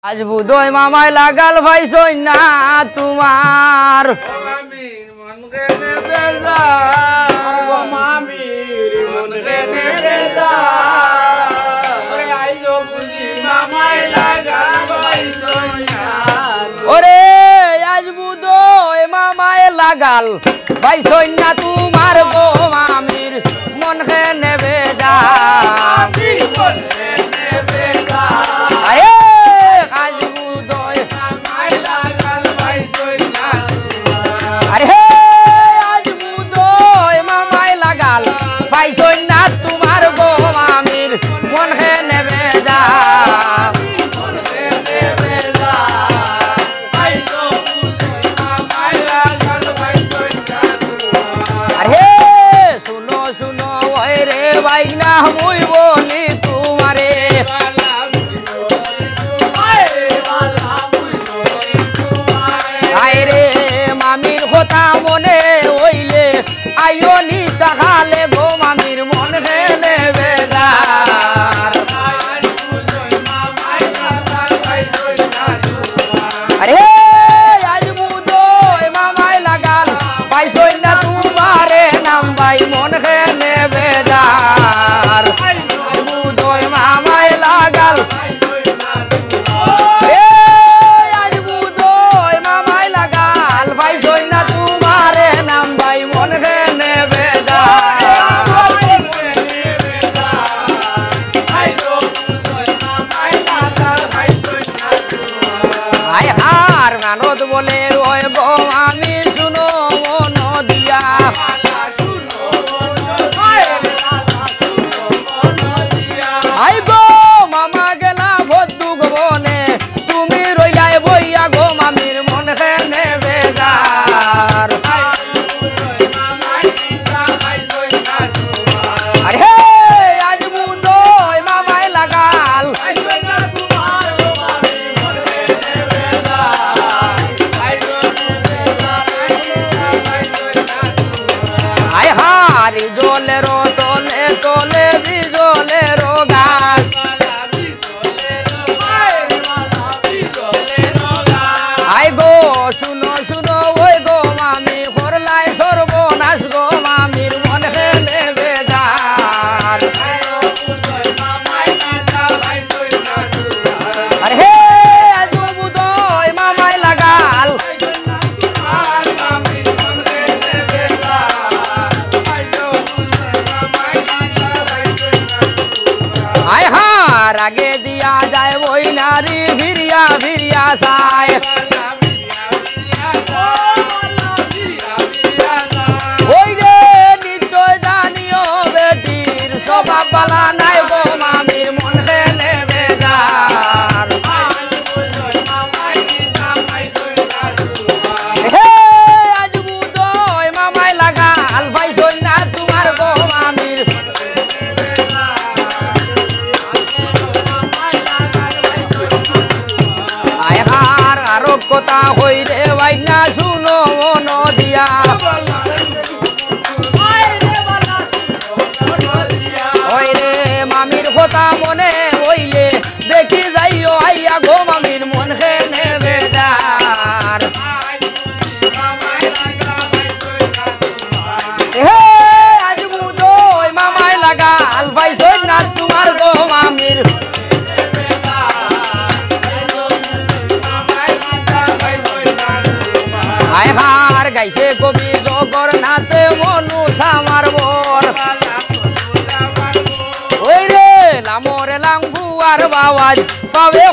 আজ বুধই মামায় লাগাল ভাই সৈনা তোমার ওরে আজ বুধই মামায় লাগাল ভাই সৈনা তোমার গো মামির মন খে নেবে যা মুই বলি তোমারে আইরে মামির কথা মনে হইলে আইও নি সকালে গো মামির মন খেলে বেজার আরে আজ বুধই মামায় লাগাল ভাই সৈনা তোমারে নাম ভাই মন খেলে বেজার বলে রয় গো আমি শুনো মন দিয়া আই গো মামা গেলা ভদ্দু গবনে তুমি রইলাই বইয়া গো মামির মন খেনে বেজার আরে আজ বুধই মামায় লাগাল জলের তলে তলে বিজলের গাছ আই গো শুনো শুনো ওই গো মামি করলাই সর্বনাশ গো মামির মন খেলে বেজার আরে আজ বুধই মামায় লাগাল আগে দিয়া যায় ওই নারী ভিরিয়া ভিরিয়া সায় ওই রে নিশ্চয় জানিও বেটির স্বভাব বালা নাই গো মামির মন খেলে বেজার হে আজ বুধই মামায় লাগাল ভাই সৈনা তোমার গো মামির কথা হই রে বাইনা শুনো মন দিয়া ওই রে মামির কথা মনে হইলে দেখি যাইও আইয়া গো মামির মন খেনে বেজার হে আজ বুধই মামায় লাগাল ভাই সৈনা তোমার গো মামির গাইছে কবি জগন্নাথ মনু সামার বর ওই রে লামরে লাঙ্গুয়ার বাওয়াজ পাবে